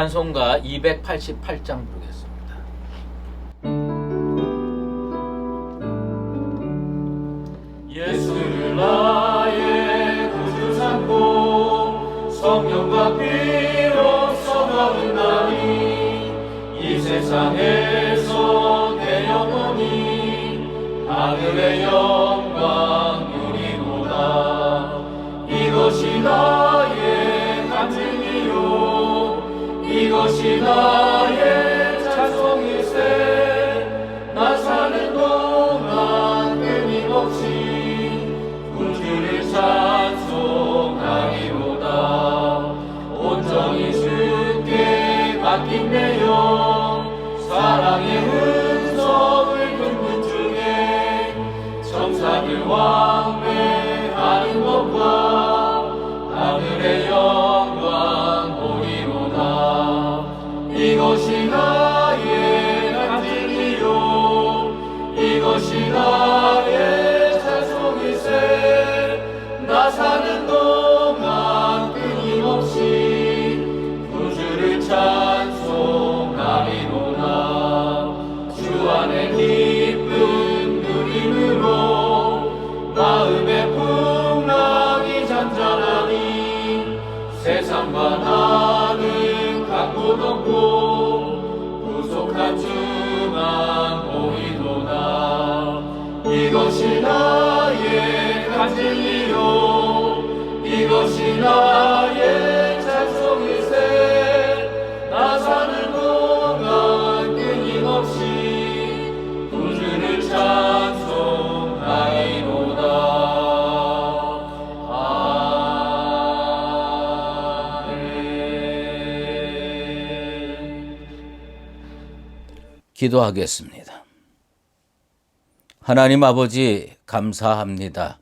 찬송가 288장 부르겠습니다. 예수를 나의 구주 삼고 성령과 피로 써가는다니 이 세상에서 내 영혼이 하늘의 영광 누리도다. 이것이 나의 간증이요 이것이 나의 찬송일세. 나 사는 동안 끊임없이 구주를 찬송하리로다. 온전히 주께 맡긴 내 영 사랑의 음성을 듣는 중에 천사들 왕래하는 것과 하늘의 영광 보리로다. 이것이 나의 간증이요 이것이 나의 찬송일세. 나 사는 동안 끊임없이 구주를 찬송하리로다. 주 안에 기쁜 누림으로 마음의 풍랑이 잔잔하니 세상과 나는 각 곳 없고 구속한 주만 보이도다. 이것이 나의 간증이요 이것이 나의 찬송일세. 나 사는 동안 끊임없이 구주를 찬송하리로다. 아멘. 기도하겠습니다. 하나님 아버지 감사합니다.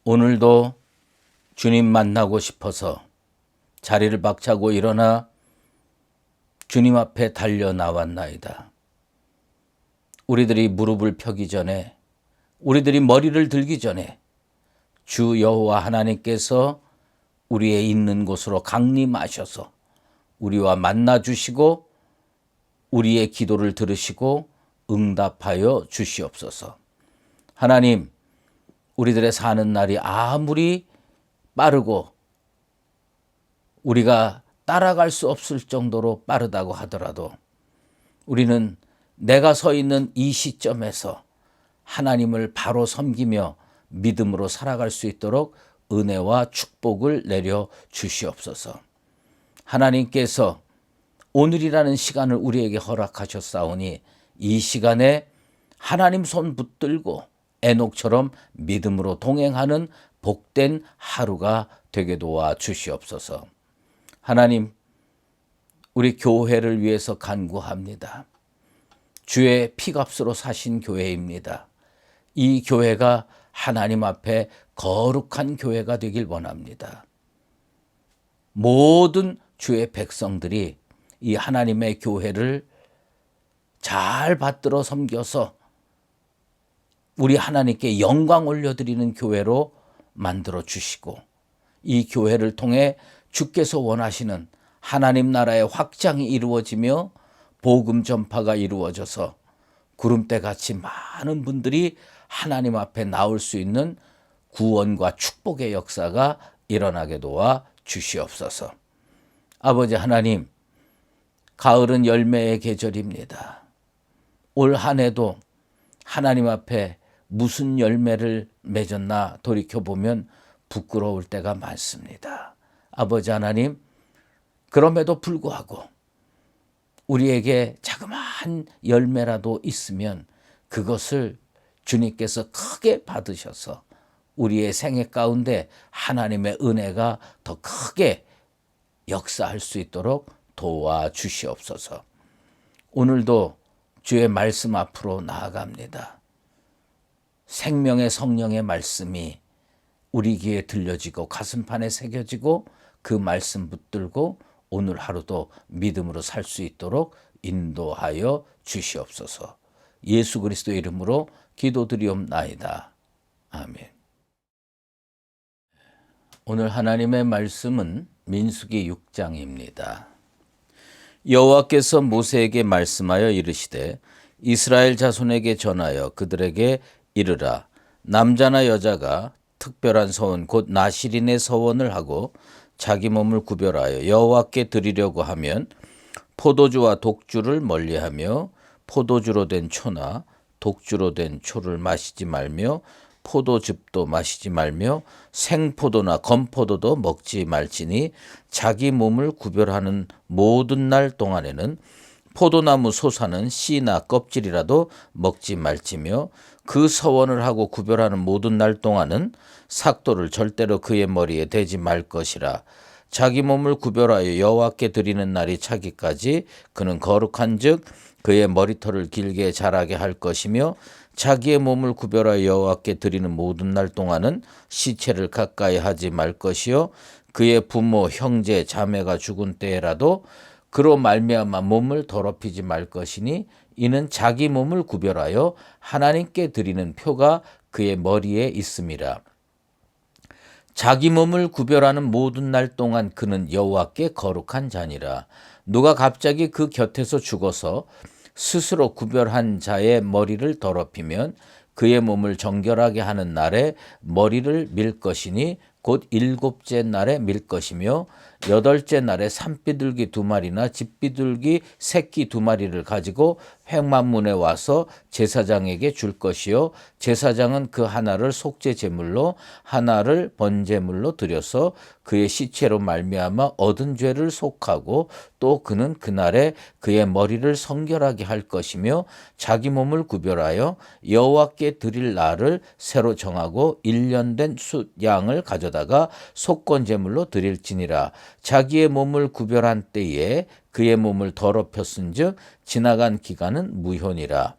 오늘도 주님 만나고 싶어서 자리를 박차고 일어나 주님 앞에 달려 나왔나이다. 우리들이 무릎을 펴기 전에 우리들이 머리를 들기 전에 주 여호와 하나님께서 우리의 있는 곳으로 강림하셔서 우리와 만나 주시고 우리의 기도를 들으시고 응답하여 주시옵소서. 하나님, 우리들의 사는 날이 아무리 빠르고 우리가 따라갈 수 없을 정도로 빠르다고 하더라도 우리는 내가 서 있는 이 시점에서 하나님을 바로 섬기며 믿음으로 살아갈 수 있도록 은혜와 축복을 내려 주시옵소서. 하나님께서 오늘이라는 시간을 우리에게 허락하셨사오니 이 시간에 하나님 손 붙들고 에녹처럼 믿음으로 동행하는 복된 하루가 되게 도와 주시옵소서. 하나님, 우리 교회를 위해서 간구합니다. 주의 피값으로 사신 교회입니다. 이 교회가 하나님 앞에 거룩한 교회가 되길 원합니다. 모든 주의 백성들이 이 하나님의 교회를 잘 받들어 섬겨서 우리 하나님께 영광 올려드리는 교회로 만들어 주시고 이 교회를 통해 주께서 원하시는 하나님 나라의 확장이 이루어지며 복음 전파가 이루어져서 구름대같이 많은 분들이 하나님 앞에 나올 수 있는 구원과 축복의 역사가 일어나게 도와 주시옵소서. 아버지 하나님, 가을은 열매의 계절입니다. 올 한 해도 하나님 앞에 무슨 열매를 맺었나 돌이켜보면 부끄러울 때가 많습니다. 아버지 하나님, 그럼에도 불구하고 우리에게 자그마한 열매라도 있으면 그것을 주님께서 크게 받으셔서 우리의 생애 가운데 하나님의 은혜가 더 크게 역사할 수 있도록 도와주시옵소서. 오늘도 주의 말씀 앞으로 나아갑니다. 생명의 성령의 말씀이 우리 귀에 들려지고 가슴판에 새겨지고 그 말씀 붙들고 오늘 하루도 믿음으로 살 수 있도록 인도하여 주시옵소서. 예수 그리스도의 이름으로 기도드리옵나이다. 아멘. 오늘 하나님의 말씀은 민수기 6장입니다. 여호와께서 모세에게 말씀하여 이르시되 이스라엘 자손에게 전하여 그들에게 이르라. 남자나 여자가 특별한 서원 곧 나실인의 서원을 하고 자기 몸을 구별하여 여호와께 드리려고 하면 포도주와 독주를 멀리하며 포도주로 된 초나 독주로 된 초를 마시지 말며 포도즙도 마시지 말며 생포도나 건포도도 먹지 말지니 자기 몸을 구별하는 모든 날 동안에는 포도나무 솟아는 씨나 껍질이라도 먹지 말지며 그 서원을 하고 구별하는 모든 날 동안은 삭도를 절대로 그의 머리에 대지 말 것이라. 자기 몸을 구별하여 여호와께 드리는 날이 차기까지 그는 거룩한즉 그의 머리털을 길게 자라게 할 것이며 자기의 몸을 구별하여 여호와께 드리는 모든 날 동안은 시체를 가까이 하지 말 것이요 그의 부모 형제 자매가 죽은 때에라도 그로 말미암아 몸을 더럽히지 말 것이니 이는 자기 몸을 구별하여 하나님께 드리는 표가 그의 머리에 있음이라. 자기 몸을 구별하는 모든 날 동안 그는 여호와께 거룩한 자니라. 누가 갑자기 그 곁에서 죽어서 스스로 구별한 자의 머리를 더럽히면 그의 몸을 정결하게 하는 날에 머리를 밀 것이니 곧 일곱째 날에 밀 것이며 여덟째 날에 산비둘기 2마리나 집비둘기 새끼 2마리를 가지고 횡만문에 와서 제사장에게 줄 것이요 제사장은 그 하나를 속죄 제물로 하나를 번제물로 드려서 그의 시체로 말미암아 얻은 죄를 속하고 또 그는 그날에 그의 머리를 성결하게 할 것이며 자기 몸을 구별하여 여호와께 드릴 날을 새로 정하고 1년 된 숫양을 가져다가 속건 제물로 드릴지니라. 자기의 몸을 구별한 때에 그의 몸을 더럽혔은즉 지나간 기간은 무효니라.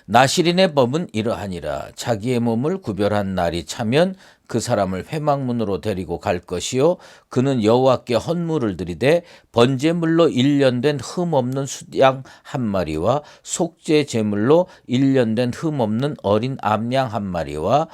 나실인의 법은 이러하니라. 자기의 몸을 구별한 날이 차면 그 사람을 회막문으로 데리고 갈 것이요 그는 여호와께 헌물을 드리되 번제물로 1년 된 흠없는 숫양 1마리와 속죄 제물로 1년 된 흠없는 어린 암양 1마리와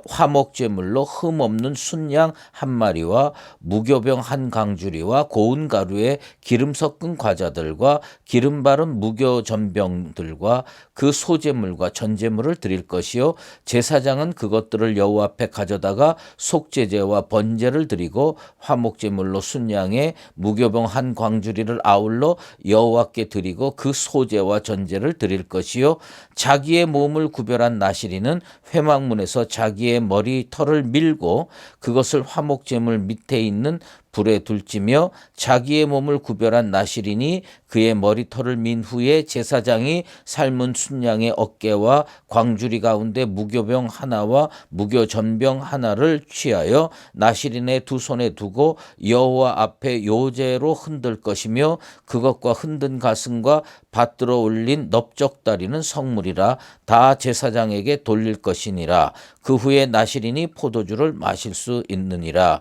화목제물로 흠없는 순양 1마리와 무교병 1강주리와 고운 가루에 기름 섞은 과자들과 기름 바른 무교전병들과 그 소제물과 전제물을 드릴 것이요 제사장은 그것들을 여호와 앞에 가져다가 속죄제와 번제를 드리고 화목제물로 순양에 무교병 1광주리를 아울러 여호와께 드리고 그 소제와 전제를 드릴 것이요 자기의 몸을 구별한 나실인은 회막문에서 자기의 머리털을 밀고 그것을 화목제물 밑에 있는 불에 둘지며 자기의 몸을 구별한 나실인이 그의 머리털을 민 후에 제사장이 삶은 순양의 어깨와 광주리 가운데 무교병 하나와 무교전병 하나를 취하여 나실인의 두 손에 두고 여호와 앞에 요제로 흔들 것이며 그것과 흔든 가슴과 받들어 올린 넓적다리는 성물이라 다 제사장에게 돌릴 것이니라. 그 후에 나실인이 포도주를 마실 수 있느니라.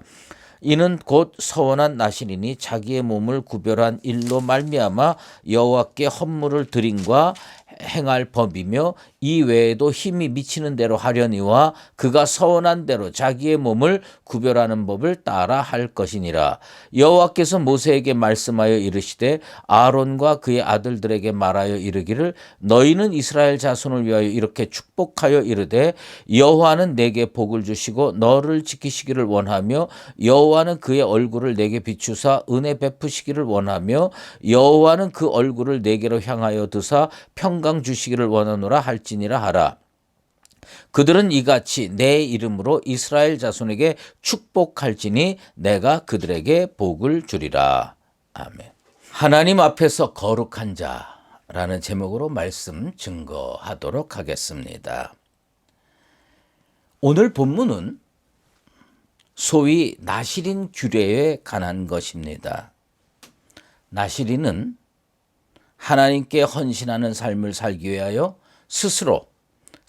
이는 곧 서원한 나실인이 자기의 몸을 구별한 일로 말미암아 여호와께 헌물을 드림과 행할 법이며 이 외에도 힘이 미치는 대로 하려니와 그가 서원한 대로 자기의 몸을 구별하는 법을 따라 할 것이니라. 여호와께서 모세에게 말씀하여 이르시되 아론과 그의 아들들에게 말하여 이르기를 너희는 이스라엘 자손을 위하여 이렇게 축복하여 이르되 여호와는 내게 복을 주시고 너를 지키시기를 원하며 여호와는 그의 얼굴을 내게 비추사 은혜 베푸시기를 원하며 여호와는 그 얼굴을 내게로 향하여 드사 평강 주시기를 원하노라 할지니라 하라. 그들은 이같이 내 이름으로 이스라엘 자손에게 축복할지니 내가 그들에게 복을 주리라. 아멘. 하나님 앞에서 거룩한 자라는 제목으로 말씀 증거하도록 하겠습니다. 오늘 본문은 소위 나실인 규례에 관한 것입니다. 나실인은 하나님께 헌신하는 삶을 살기 위하여 스스로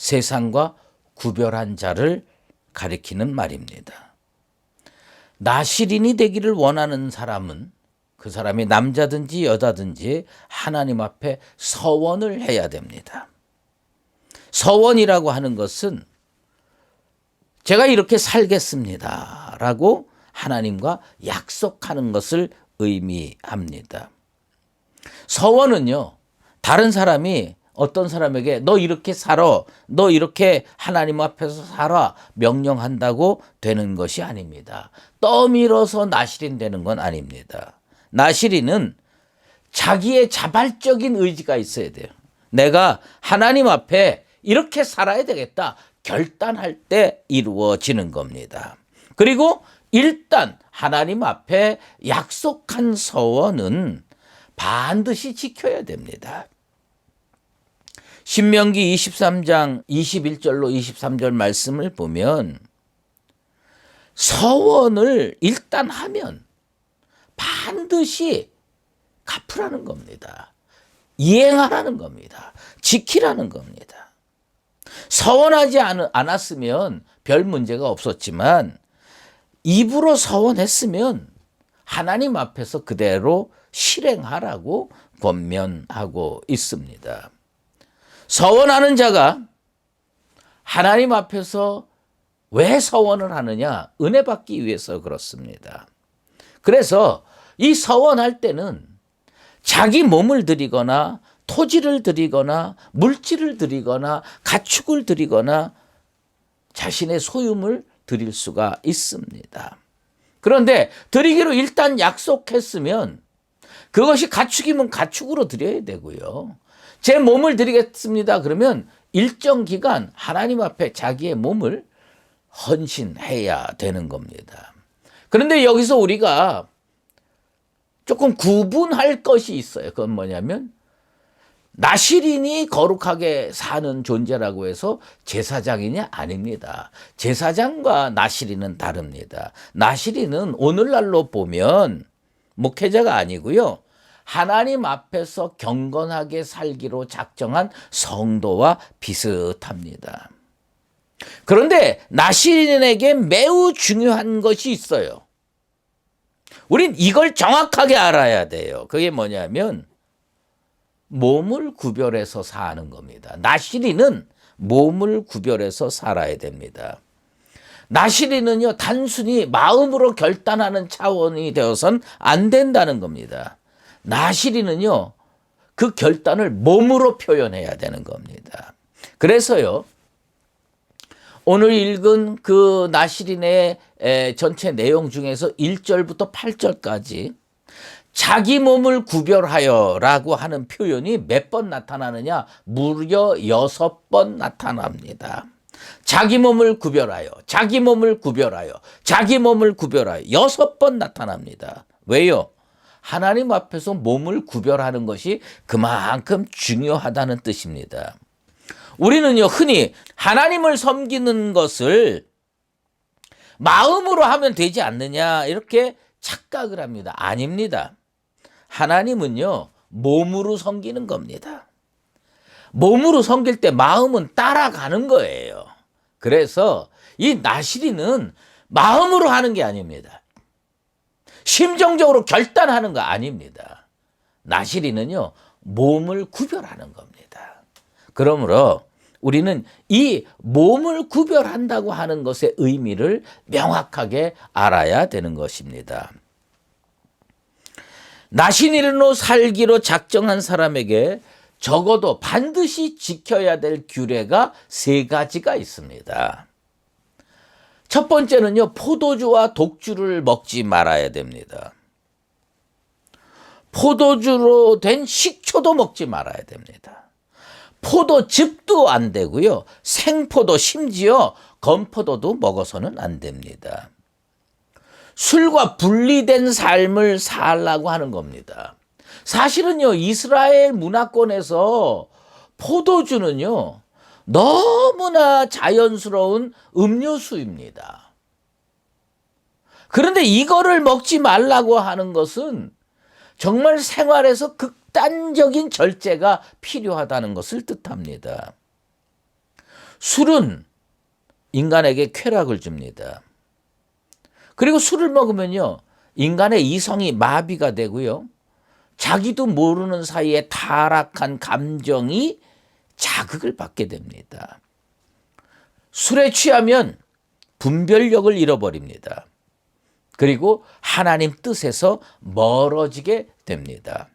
세상과 구별한 자를 가리키는 말입니다. 나실인이 되기를 원하는 사람은 그 사람이 남자든지 여자든지 하나님 앞에 서원을 해야 됩니다. 서원이라고 하는 것은 제가 이렇게 살겠습니다 라고 하나님과 약속하는 것을 의미합니다. 서원은요, 다른 사람이 어떤 사람에게 너 이렇게 살아, 너 이렇게 하나님 앞에서 살아 명령한다고 되는 것이 아닙니다. 떠밀어서 나시린 되는 건 아닙니다. 나시린은 자기의 자발적인 의지가 있어야 돼요. 내가 하나님 앞에 이렇게 살아야 되겠다 결단할 때 이루어지는 겁니다. 그리고 일단 하나님 앞에 약속한 서원은 반드시 지켜야 됩니다. 신명기 23장 21절로 23절 말씀을 보면 서원을 일단 하면 반드시 갚으라는 겁니다. 이행하라는 겁니다. 지키라는 겁니다. 서원하지 않았으면 별 문제가 없었지만 입으로 서원했으면 하나님 앞에서 그대로 실행하라고 권면하고 있습니다. 서원하는 자가 하나님 앞에서 왜 서원을 하느냐? 은혜 받기 위해서 그렇습니다. 그래서 이 서원할 때는 자기 몸을 드리거나 토지를 드리거나 물질을 드리거나 가축을 드리거나 자신의 소유물 드릴 수가 있습니다. 그런데 드리기로 일단 약속했으면 그것이 가축이면 가축으로 드려야 되고요. 제 몸을 드리겠습니다. 그러면 일정 기간 하나님 앞에 자기의 몸을 헌신해야 되는 겁니다. 그런데 여기서 우리가 조금 구분할 것이 있어요. 그건 뭐냐면 나실인이 거룩하게 사는 존재라고 해서 제사장이냐? 아닙니다. 제사장과 나실인은 다릅니다. 나실인은 오늘날로 보면 목회자가 아니고요. 하나님 앞에서 경건하게 살기로 작정한 성도와 비슷합니다. 그런데 나실인에게 매우 중요한 것이 있어요. 우린 이걸 정확하게 알아야 돼요. 그게 뭐냐면 몸을 구별해서 사는 겁니다. 나실인은 몸을 구별해서 살아야 됩니다. 나실인은요, 단순히 마음으로 결단하는 차원이 되어선 안 된다는 겁니다. 나실인은요, 그 결단을 몸으로 표현해야 되는 겁니다. 그래서요, 오늘 읽은 그 나실인의 전체 내용 중에서 1절부터 8절까지 자기 몸을 구별하여 라고 하는 표현이 몇 번 나타나느냐? 무려 6번 나타납니다. 자기 몸을 구별하여, 자기 몸을 구별하여, 자기 몸을 구별하여 6번 나타납니다. 왜요? 하나님 앞에서 몸을 구별하는 것이 그만큼 중요하다는 뜻입니다. 우리는요, 흔히 하나님을 섬기는 것을 마음으로 하면 되지 않느냐 이렇게 착각을 합니다. 아닙니다. 하나님은요, 몸으로 섬기는 겁니다. 몸으로 섬길 때 마음은 따라가는 거예요. 그래서 이 나실인은 마음으로 하는 게 아닙니다. 심정적으로 결단하는 거 아닙니다. 나실인은요, 몸을 구별하는 겁니다. 그러므로 우리는 이 몸을 구별한다고 하는 것의 의미를 명확하게 알아야 되는 것입니다. 나실인으로 살기로 작정한 사람에게 적어도 반드시 지켜야 될 규례가 3가지가 있습니다. 첫 번째는요, 포도주와 독주를 먹지 말아야 됩니다. 포도주로 된 식초도 먹지 말아야 됩니다. 포도즙도 안 되고요. 생포도, 심지어 건포도도 먹어서는 안 됩니다. 술과 분리된 삶을 살라고 하는 겁니다. 사실은요, 이스라엘 문화권에서 포도주는요, 너무나 자연스러운 음료수입니다. 그런데 이거를 먹지 말라고 하는 것은 정말 생활에서 극단적인 절제가 필요하다는 것을 뜻합니다. 술은 인간에게 쾌락을 줍니다. 그리고 술을 먹으면요, 인간의 이성이 마비가 되고요, 자기도 모르는 사이에 타락한 감정이 자극을 받게 됩니다. 술에 취하면 분별력을 잃어버립니다. 그리고 하나님 뜻에서 멀어지게 됩니다.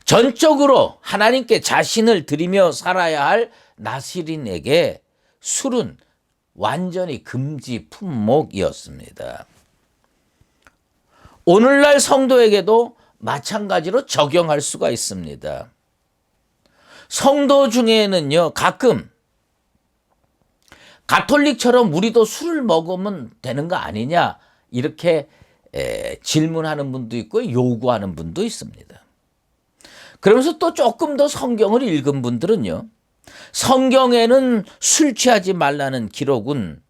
전적으로 하나님께 자신을 드리며 살아야 할 나시린에게 술은 완전히 금지 품목이었습니다. 오늘날 성도에게도 마찬가지로 적용할 수가 있습니다. 성도 중에는요, 가끔 가톨릭처럼 우리도 술을 먹으면 되는 거 아니냐 이렇게 질문하는 분도 있고 요구하는 분도 있습니다. 그러면서 또 조금 더 성경을 읽은 분들은요, 성경에는 술 취하지 말라는 기록은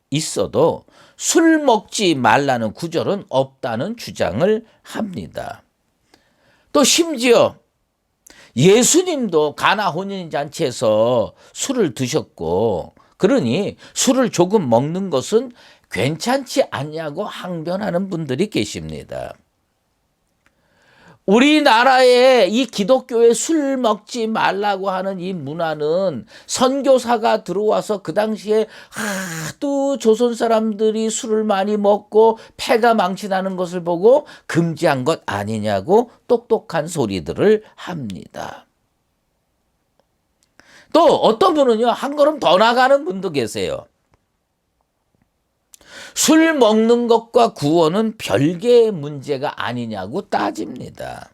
있어도 술 먹지 말라는 구절은 없다는 주장을 합니다. 또 심지어 예수님도 가나 혼인잔치에서 술을 드셨고, 그러니 술을 조금 먹는 것은 괜찮지 않냐고 항변하는 분들이 계십니다. 우리나라에 이 기독교에 술 먹지 말라고 하는 이 문화는 선교사가 들어와서 그 당시에 하도 조선 사람들이 술을 많이 먹고 폐가 망신하는 것을 보고 금지한 것 아니냐고 똑똑한 소리들을 합니다. 또 어떤 분은요, 한 걸음 더 나가는 분도 계세요. 술 먹는 것과 구원은 별개의 문제가 아니냐고 따집니다.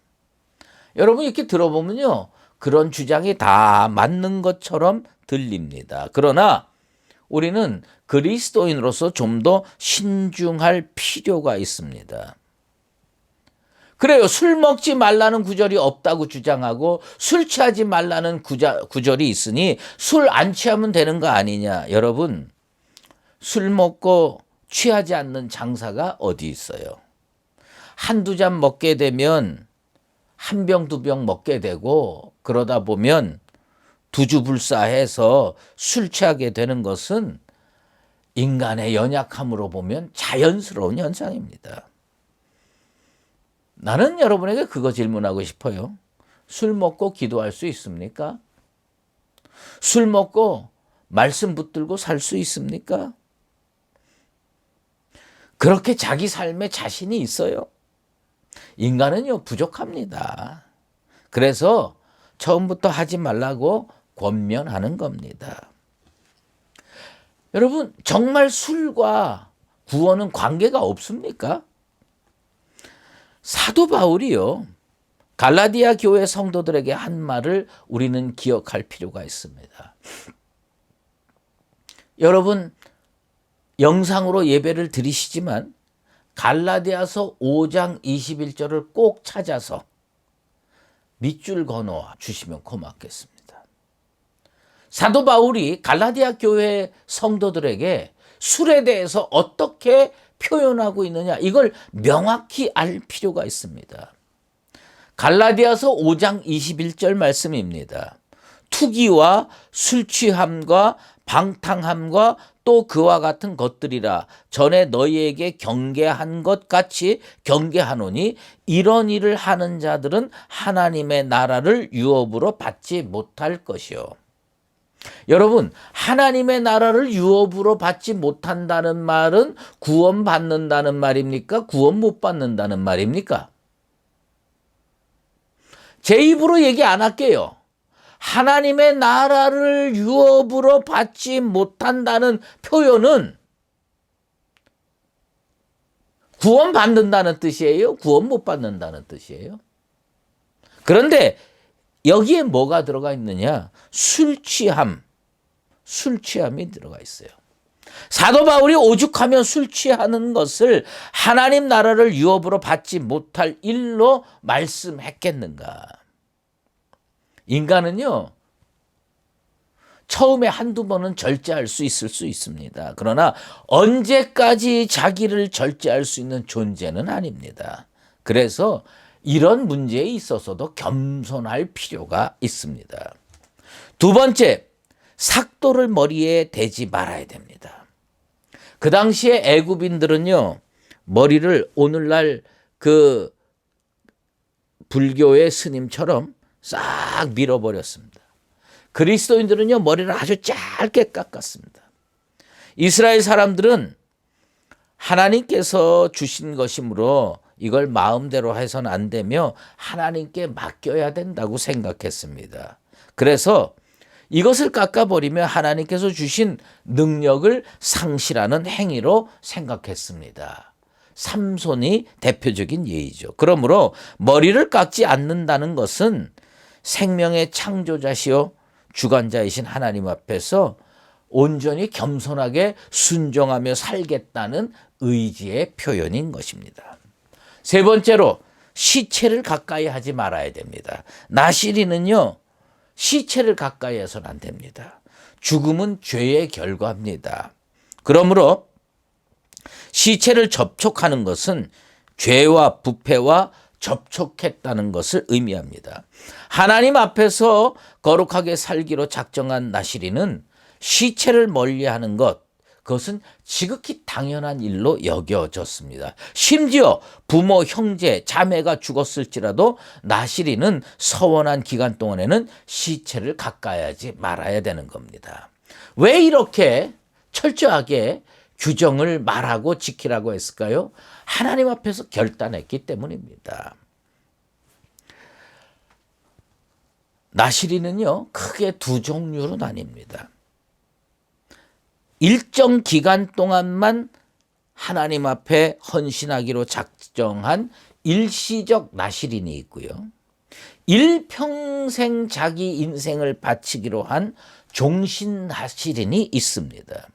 여러분 이렇게 들어보면요, 그런 주장이 다 맞는 것처럼 들립니다. 그러나 우리는 그리스도인으로서 좀 더 신중할 필요가 있습니다. 그래요. 술 먹지 말라는 구절이 없다고 주장하고 술 취하지 말라는 구절이 있으니 술 안 취하면 되는 거 아니냐. 여러분, 술 먹고 취하지 않는 장사가 어디 있어요? 한두 잔 먹게 되면 한 병, 두 병 먹게 되고 그러다 보면 두주불사해서 술 취하게 되는 것은 인간의 연약함으로 보면 자연스러운 현상입니다. 나는 여러분에게 그거 질문하고 싶어요. 술 먹고 기도할 수 있습니까? 술 먹고 말씀 붙들고 살 수 있습니까? 그렇게 자기 삶에 자신이 있어요. 인간은요, 부족합니다. 그래서 처음부터 하지 말라고 권면하는 겁니다. 여러분, 정말 술과 구원은 관계가 없습니까? 사도 바울이요, 갈라디아 교회 성도들에게 한 말을 우리는 기억할 필요가 있습니다. 여러분, 영상으로 예배를 드리시지만 갈라디아서 5장 21절을 꼭 찾아서 밑줄 그어 주시면 고맙겠습니다. 사도 바울이 갈라디아 교회 성도들에게 술에 대해서 어떻게 표현하고 있느냐, 이걸 명확히 알 필요가 있습니다. 갈라디아서 5장 21절 말씀입니다. 투기와 술 취함과 방탕함과 또 그와 같은 것들이라 전에 너희에게 경계한 것 같이 경계하노니 이런 일을 하는 자들은 하나님의 나라를 유업으로 받지 못할 것이요. 여러분, 하나님의 나라를 유업으로 받지 못한다는 말은 구원 받는다는 말입니까? 구원 못 받는다는 말입니까? 제 입으로 얘기 안 할게요. 하나님의 나라를 유업으로 받지 못한다는 표현은 구원 받는다는 뜻이에요? 구원 못 받는다는 뜻이에요? 그런데 여기에 뭐가 들어가 있느냐? 술 취함이 들어가 있어요. 사도 바울이 오죽하면 술 취하는 것을 하나님 나라를 유업으로 받지 못할 일로 말씀했겠는가? 인간은요, 처음에 한두 번은 절제할 수 있을 수 있습니다. 그러나 언제까지 자기를 절제할 수 있는 존재는 아닙니다. 그래서 이런 문제에 있어서도 겸손할 필요가 있습니다. 두 번째, 삭도를 머리에 대지 말아야 됩니다. 그 당시에 애굽인들은요, 머리를 오늘날 그 불교의 스님처럼 싹 밀어버렸습니다. 그리스도인들은요, 머리를 아주 짧게 깎았습니다. 이스라엘 사람들은 하나님께서 주신 것이므로 이걸 마음대로 해서는 안 되며 하나님께 맡겨야 된다고 생각했습니다. 그래서 이것을 깎아버리며 하나님께서 주신 능력을 상실하는 행위로 생각했습니다. 삼손이 대표적인 예이죠. 그러므로 머리를 깎지 않는다는 것은 생명의 창조자시요 주관자이신 하나님 앞에서 온전히 겸손하게 순종하며 살겠다는 의지의 표현인 것입니다. 세 번째로 시체를 가까이 하지 말아야 됩니다. 나시리는요, 시체를 가까이 해서는 안 됩니다. 죽음은 죄의 결과입니다. 그러므로 시체를 접촉하는 것은 죄와 부패와 접촉했다는 것을 의미합니다. 하나님 앞에서 거룩하게 살기로 작정한 나시리는 시체를 멀리하는 것, 그것은 지극히 당연한 일로 여겨졌습니다. 심지어 부모, 형제, 자매가 죽었을지라도 나시리는 서원한 기간 동안에는 시체를 가까이 하지 말아야 되는 겁니다. 왜 이렇게 철저하게 규정을 말하고 지키라고 했을까요? 하나님 앞에서 결단했기 때문입니다. 나시리는요, 크게 두 종류로 나뉩니다. 일정 기간 동안만 하나님 앞에 헌신하기로 작정한 일시적 나시린이 있고요. 일평생 자기 인생을 바치기로 한 종신 나시린이 있습니다.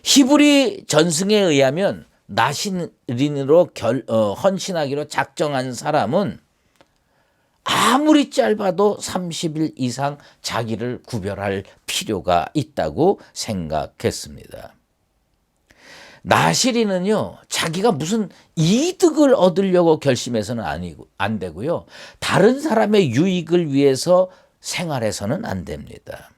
히브리 전승에 의하면 나시린으로 헌신하기로 작정한 사람은 아무리 짧아도 30일 이상 자기를 구별할 필요가 있다고 생각했습니다. 나시린은요, 자기가 무슨 이득을 얻으려고 결심해서는 안 되고요. 다른 사람의 유익을 위해서 생활해서는 안 됩니다.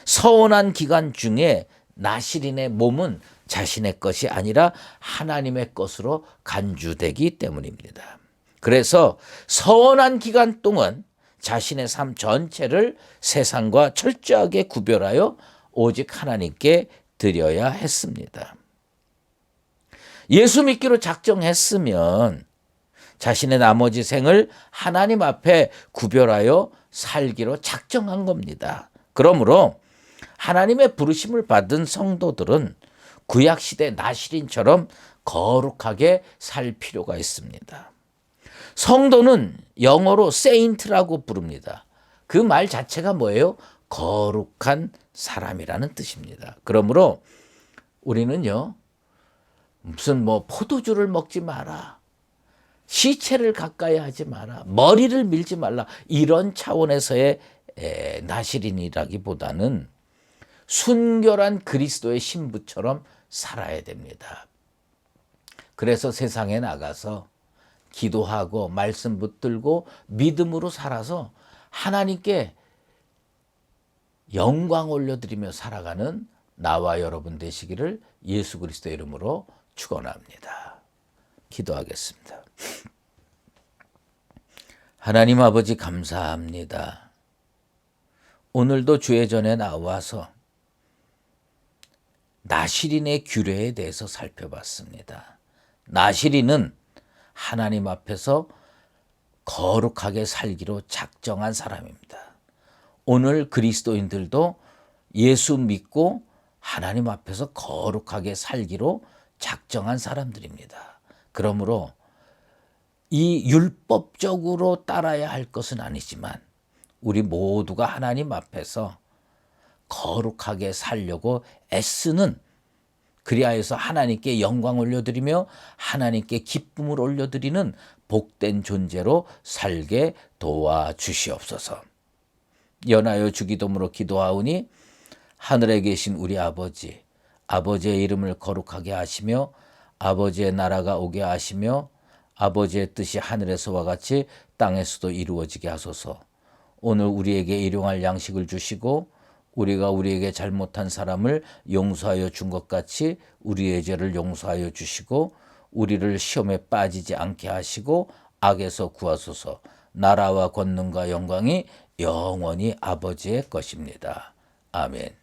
서원한 기간 중에 나시린의 몸은 자신의 것이 아니라 하나님의 것으로 간주되기 때문입니다. 그래서 서원한 기간 동안 자신의 삶 전체를 세상과 철저하게 구별하여 오직 하나님께 드려야 했습니다. 예수 믿기로 작정했으면 자신의 나머지 생을 하나님 앞에 구별하여 살기로 작정한 겁니다. 그러므로 하나님의 부르심을 받은 성도들은 구약시대 나시린처럼 거룩하게 살 필요가 있습니다. 성도는 영어로 saint라고 부릅니다. 그 말 자체가 뭐예요? 거룩한 사람이라는 뜻입니다. 그러므로 우리는요, 무슨 포도주를 먹지 마라, 시체를 가까이 하지 마라, 머리를 밀지 말라, 이런 차원에서의 나시린이라기보다는 순결한 그리스도의 신부처럼 살아야 됩니다. 그래서 세상에 나가서 기도하고 말씀 붙들고 믿음으로 살아서 하나님께 영광 올려드리며 살아가는 나와 여러분 되시기를 예수 그리스도의 이름으로 축원합니다. 기도하겠습니다. 하나님 아버지 감사합니다. 오늘도 주의 전에 나와서 나시린의 규례에 대해서 살펴봤습니다. 나시린은 하나님 앞에서 거룩하게 살기로 작정한 사람입니다. 오늘 그리스도인들도 예수 믿고 하나님 앞에서 거룩하게 살기로 작정한 사람들입니다. 그러므로 이 율법적으로 따라야 할 것은 아니지만 우리 모두가 하나님 앞에서 거룩하게 살려고 애쓰는, 그리하여서 하나님께 영광 올려드리며 하나님께 기쁨을 올려드리는 복된 존재로 살게 도와주시옵소서. 연하여 주기도문으로 기도하오니 하늘에 계신 우리 아버지, 아버지의 이름을 거룩하게 하시며 아버지의 나라가 오게 하시며 아버지의 뜻이 하늘에서와 같이 땅에서도 이루어지게 하소서. 오늘 우리에게 일용할 양식을 주시고 우리가 우리에게 잘못한 사람을 용서하여 준 것 같이 우리의 죄를 용서하여 주시고 우리를 시험에 빠지지 않게 하시고 악에서 구하소서. 나라와 권능과 영광이 영원히 아버지의 것입니다. 아멘.